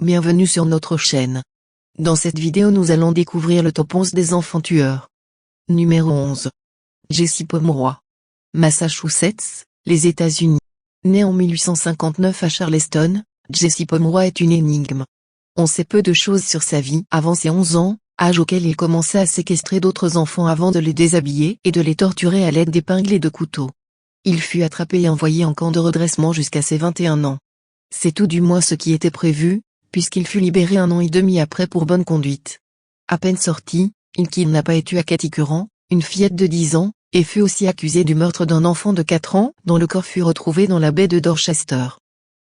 bienvenue sur notre chaîne. Dans cette vidéo nous allons découvrir le top 11 des enfants tueurs. Numéro 11. Jesse Pomeroy. Massachusetts, les États-Unis. Né en 1859 à Charleston, Jesse Pomeroy est une énigme. On sait peu de choses sur sa vie avant ses 11 ans, âge auquel il commença à séquestrer d'autres enfants avant de les déshabiller et de les torturer à l'aide d'épingles et de couteaux. Il fut attrapé et envoyé en camp de redressement jusqu'à ses 21 ans. C'est tout du moins ce qui était prévu, puisqu'il fut libéré 1 an et demi après pour bonne conduite. À peine sorti, il kidnappa et tua Kathy Curran, une fillette de 10 ans, et fut aussi accusé du meurtre d'un enfant de 4 ans dont le corps fut retrouvé dans la baie de Dorchester.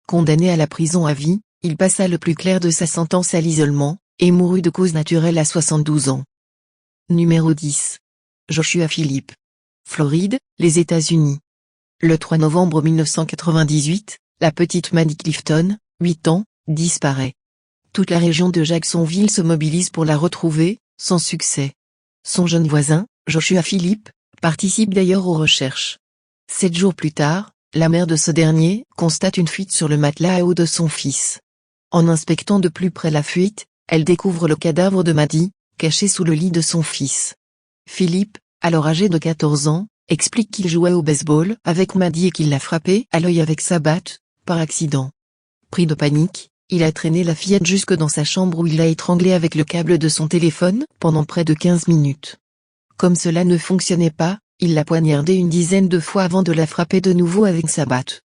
Condamné à la prison à vie, il passa le plus clair de sa sentence à l'isolement, et mourut de cause naturelle à 72 ans. Numéro 10. Joshua Philippe. Floride, les États-Unis. Le 3 novembre 1998, la petite Maddie Clifton, 8 ans, disparaît. Toute la région de Jacksonville se mobilise pour la retrouver, sans succès. Son jeune voisin, Joshua Philippe, participe d'ailleurs aux recherches. 7 jours plus tard, la mère de ce dernier constate une fuite sur le matelas à eau de son fils. En inspectant de plus près la fuite, elle découvre le cadavre de Maddie, caché sous le lit de son fils. Philippe, alors âgé de 14 ans, explique qu'il jouait au baseball avec Maddie et qu'il l'a frappé à l'œil avec sa batte, par accident. Pris de panique, il a traîné la fillette jusque dans sa chambre où il l'a étranglée avec le câble de son téléphone pendant près de 15 minutes. Comme cela ne fonctionnait pas, il l'a poignardée une dizaine de fois avant de la frapper de nouveau avec sa batte.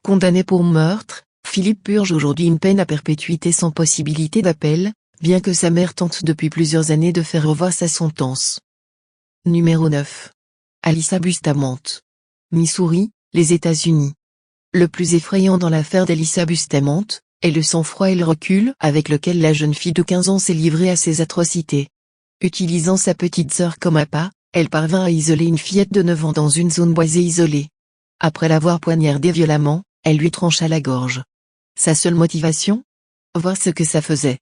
Condamné pour meurtre, Philippe purge aujourd'hui une peine à perpétuité sans possibilité d'appel, bien que sa mère tente depuis plusieurs années de faire revoir sa sentence. Numéro 9. Alyssa Bustamante. Missouri, les États-Unis. Le plus effrayant dans l'affaire d'Alyssa Bustamante est le sang-froid et le recul avec lequel la jeune fille de 15 ans s'est livrée à ces atrocités. Utilisant sa petite sœur comme appât, elle parvint à isoler une fillette de 9 ans dans une zone boisée isolée. Après l'avoir poignardée violemment, elle lui trancha la gorge. Sa seule motivation ? Voir ce que ça faisait.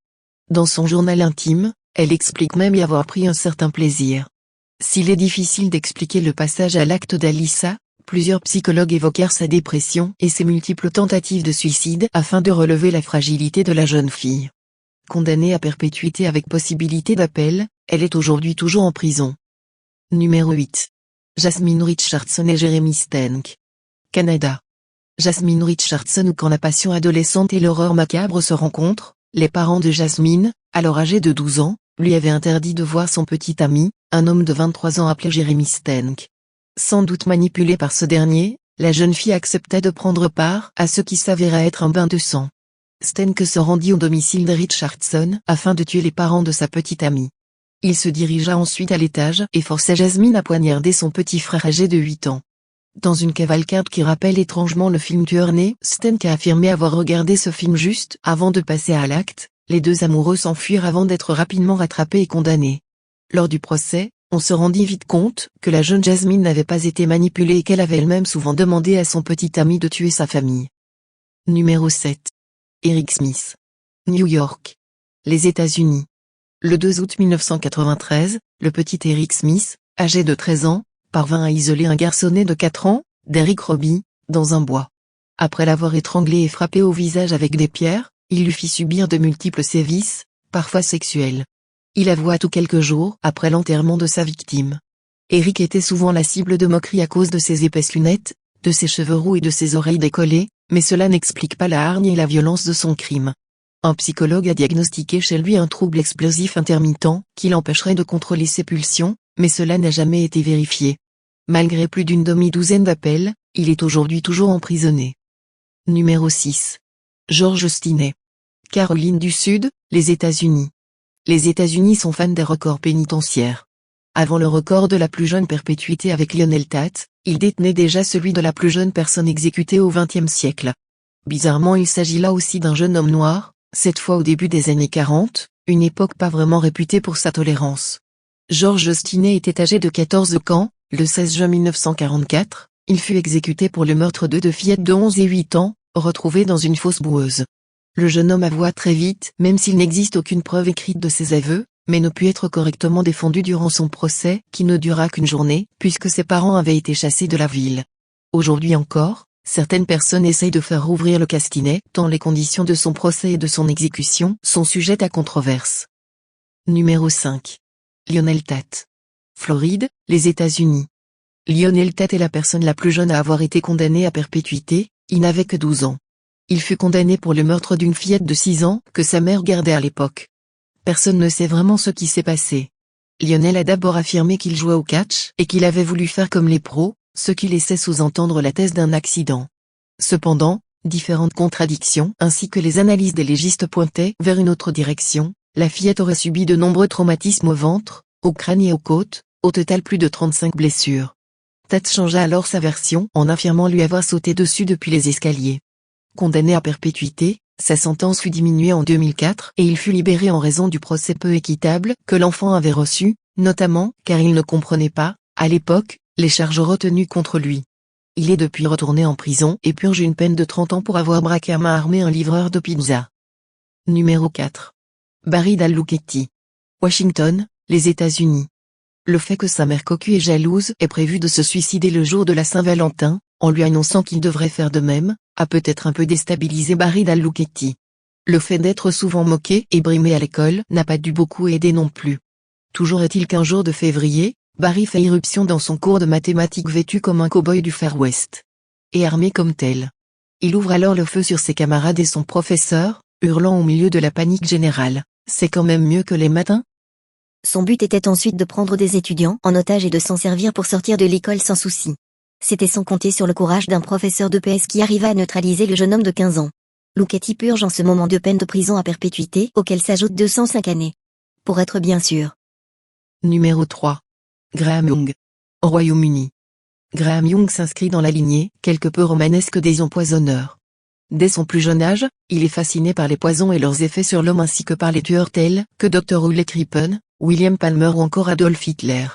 Dans son journal intime, elle explique même y avoir pris un certain plaisir. S'il est difficile d'expliquer le passage à l'acte d'Alyssa, plusieurs psychologues évoquèrent sa dépression et ses multiples tentatives de suicide afin de relever la fragilité de la jeune fille. Condamnée à perpétuité avec possibilité d'appel, elle est aujourd'hui toujours en prison. Numéro 8. Jasmine Richardson et Jeremy Stenck. Canada. Jasmine Richardson. Ou quand la passion adolescente et l'horreur macabre se rencontrent, les parents de Jasmine, alors âgé de 12 ans, lui avaient interdit de voir son petit ami, un homme de 23 ans appelé Jeremy Stenck. Sans doute manipulée par ce dernier, la jeune fille accepta de prendre part à ce qui s'avéra être un bain de sang. Stenck se rendit au domicile de Richardson afin de tuer les parents de sa petite amie. Il se dirigea ensuite à l'étage et força Jasmine à poignarder son petit frère âgé de 8 ans. Dans une cavalcade qui rappelle étrangement le film Tueur né, Stenck a affirmé avoir regardé ce film juste avant de passer à l'acte. Les deux amoureux s'enfuirent avant d'être rapidement rattrapés et condamnés. Lors du procès, on se rendit vite compte que la jeune Jasmine n'avait pas été manipulée et qu'elle avait elle-même souvent demandé à son petit ami de tuer sa famille. Numéro 7. Eric Smith. New York. Les États-Unis. Le 2 août 1993, le petit Eric Smith, âgé de 13 ans, parvint à isoler un garçonnet de 4 ans, Derrick Roby, dans un bois. Après l'avoir étranglé et frappé au visage avec des pierres, il lui fit subir de multiples sévices, parfois sexuels. Il avoua tout quelques jours après l'enterrement de sa victime. Eric était souvent la cible de moqueries à cause de ses épaisses lunettes, de ses cheveux roux et de ses oreilles décollées, mais cela n'explique pas la hargne et la violence de son crime. Un psychologue a diagnostiqué chez lui un trouble explosif intermittent qui l'empêcherait de contrôler ses pulsions, mais cela n'a jamais été vérifié. Malgré plus d'une demi-douzaine d'appels, il est aujourd'hui toujours emprisonné. Numéro 6. George Stinney. Caroline du Sud, les États-Unis. Les États-Unis sont fans des records pénitentiaires. Avant le record de la plus jeune perpétuité avec Lionel Tate, il détenait déjà celui de la plus jeune personne exécutée au XXe siècle. Bizarrement, il s'agit là aussi d'un jeune homme noir, cette fois au début des années 40, une époque pas vraiment réputée pour sa tolérance. George Stinney était âgé de 14 ans, le 16 juin 1944, il fut exécuté pour le meurtre de 2 fillettes de 11 et 8 ans, retrouvées dans une fosse boueuse. Le jeune homme avoua très vite, même s'il n'existe aucune preuve écrite de ses aveux, mais ne put être correctement défendu durant son procès, qui ne dura qu'une journée, puisque ses parents avaient été chassés de la ville. Aujourd'hui encore, Certaines personnes essayent de faire rouvrir le castinet, tant les conditions de son procès et de son exécution sont sujettes à controverse. Numéro 5. Lionel Tate. Floride, les États-Unis. Lionel Tate est la personne la plus jeune à avoir été condamnée à perpétuité, il n'avait que 12 ans. Il fut condamné pour le meurtre d'une fillette de 6 ans que sa mère gardait à l'époque. Personne ne sait vraiment ce qui s'est passé. Lionel a d'abord affirmé qu'il jouait au catch et qu'il avait voulu faire comme les pros, ce qui laissait sous-entendre la thèse d'un accident. Cependant, différentes contradictions ainsi que les analyses des légistes pointaient vers une autre direction. La fillette aurait subi de nombreux traumatismes au ventre, au crâne et aux côtes, au total plus de 35 blessures. Tate changea alors sa version en affirmant lui avoir sauté dessus depuis les escaliers. Condamné à perpétuité, sa sentence fut diminuée en 2004 et il fut libéré en raison du procès peu équitable que l'enfant avait reçu, notamment car il ne comprenait pas, à l'époque, les charges retenues contre lui. Il est depuis retourné en prison et purge une peine de 30 ans pour avoir braqué à main armée un livreur de pizza. Numéro 4. Barry Dale Luchetti. Washington, les États-Unis. Le fait que sa mère cocu et jalouse ait prévu de se suicider le jour de la Saint-Valentin, en lui annonçant qu'il devrait faire de même, a peut-être un peu déstabilisé Barry Dale Luchetti. Le fait d'être souvent moqué et brimé à l'école n'a pas dû beaucoup aider non plus. Toujours est-il qu'un jour de février, Barry fait irruption dans son cours de mathématiques vêtu comme un cow-boy du Far West. Et armé comme tel. Il ouvre alors le feu sur ses camarades et son professeur, hurlant au milieu de la panique générale. C'est quand même mieux que les matins? Son but était ensuite de prendre des étudiants en otage et de s'en servir pour sortir de l'école sans souci. C'était sans compter sur le courage d'un professeur d'EPS qui arriva à neutraliser le jeune homme de 15 ans. Luchetti purge en ce moment 2 peines de prison à perpétuité auxquelles s'ajoutent 205 années. Pour être bien sûr. Numéro 3. Graham Young. Au Royaume-Uni. Graham Young s'inscrit dans la lignée, quelque peu romanesque des empoisonneurs. Dès son plus jeune âge, il est fasciné par les poisons et leurs effets sur l'homme ainsi que par les tueurs tels que Dr. Ulrich Rippen, William Palmer ou encore Adolf Hitler.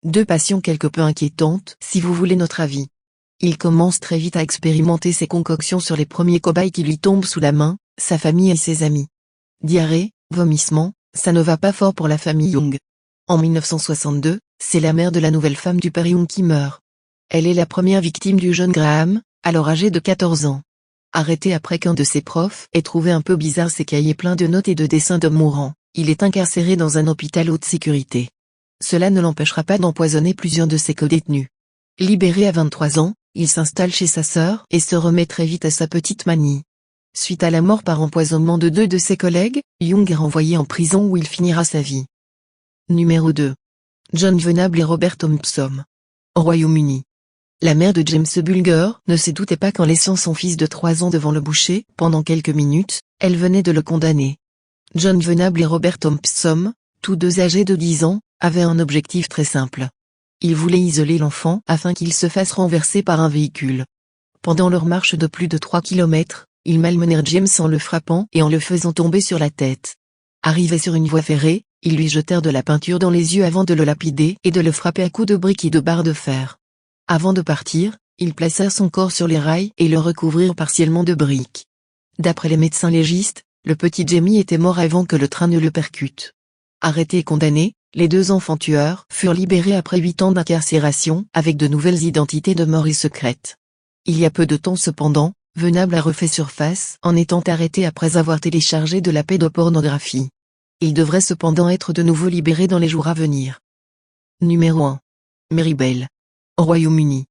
2 passions quelque peu inquiétantes, si vous voulez notre avis. Il commence très vite à expérimenter ses concoctions sur les premiers cobayes qui lui tombent sous la main, sa famille et ses amis. Diarrhée, vomissements, ça ne va pas fort pour la famille Young. En 1962, c'est la mère de la nouvelle femme du père Young qui meurt. Elle est la première victime du jeune Graham, alors âgé de 14 ans. Arrêté après qu'un de ses profs ait trouvé un peu bizarre ses cahiers pleins de notes et de dessins d'hommes mourants, il est incarcéré dans un hôpital haute sécurité. Cela ne l'empêchera pas d'empoisonner plusieurs de ses codétenus. Libéré à 23 ans, il s'installe chez sa sœur et se remet très vite à sa petite manie. Suite à la mort par empoisonnement de 2 de ses collègues, Young est renvoyé en prison où il finira sa vie. Numéro 2. John Venable et Robert Thompson. Au Royaume-Uni. La mère de James Bulger ne se doutait pas qu'en laissant son fils de 3 ans devant le boucher, pendant quelques minutes, elle venait de le condamner. John Venable et Robert Thompson, tous 2 âgés de 10 ans, avaient un objectif très simple. Ils voulaient isoler l'enfant afin qu'il se fasse renverser par un véhicule. Pendant leur marche de plus de 3 kilomètres, ils malmenèrent James en le frappant et en le faisant tomber sur la tête. Arrivés sur une voie ferrée, ils lui jetèrent de la peinture dans les yeux avant de le lapider et de le frapper à coups de briques et de barres de fer. Avant de partir, ils placèrent son corps sur les rails et le recouvrirent partiellement de briques. D'après les médecins légistes, le petit Jamie était mort avant que le train ne le percute. Arrêtés et condamnés, les 2 enfants tueurs furent libérés après 8 ans d'incarcération avec de nouvelles identités de mort et secrètes. Il y a peu de temps cependant, Venable a refait surface en étant arrêté après avoir téléchargé de la pédopornographie. Il devrait cependant être de nouveau libéré dans les jours à venir. Numéro 1. Mary Bell. Au Royaume-Uni.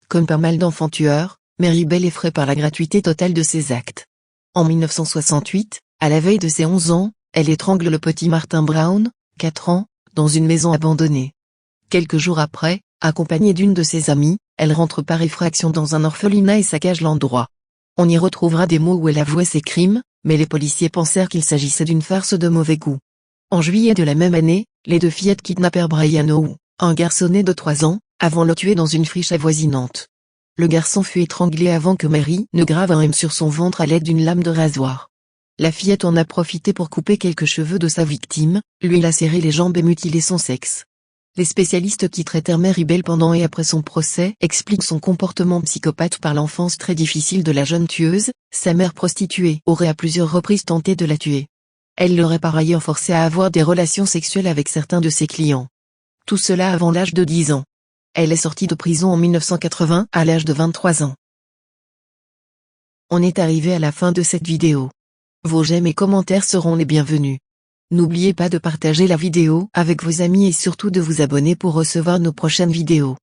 Comme pas mal d'enfants tueurs, Mary Bell effraie par la gratuité totale de ses actes. En 1968, à la veille de ses 11 ans, elle étrangle le petit Martin Brown, 4 ans, dans une maison abandonnée. Quelques jours après, accompagnée d'une de ses amies, elle rentre par effraction dans un orphelinat et saccage l'endroit. On y retrouvera des mots où elle avouait ses crimes, mais les policiers pensèrent qu'il s'agissait d'une farce de mauvais goût. En juillet de la même année, les 2 fillettes kidnappèrent Brian Howe, un garçonnet de 3 ans, avant de le tuer dans une friche avoisinante. Le garçon fut étranglé avant que Mary ne grave un M sur son ventre à l'aide d'une lame de rasoir. La fillette en a profité pour couper quelques cheveux de sa victime, lui lacérer les jambes et mutiler son sexe. Les spécialistes qui traitèrent Mary Bell pendant et après son procès expliquent son comportement psychopathe par l'enfance très difficile de la jeune tueuse. Sa mère prostituée aurait à plusieurs reprises tenté de la tuer. Elle l'aurait par ailleurs forcée à avoir des relations sexuelles avec certains de ses clients. Tout cela avant l'âge de 10 ans. Elle est sortie de prison en 1980 à l'âge de 23 ans. On est arrivé à la fin de cette vidéo. Vos j'aime et commentaires seront les bienvenus. N'oubliez pas de partager la vidéo avec vos amis et surtout de vous abonner pour recevoir nos prochaines vidéos.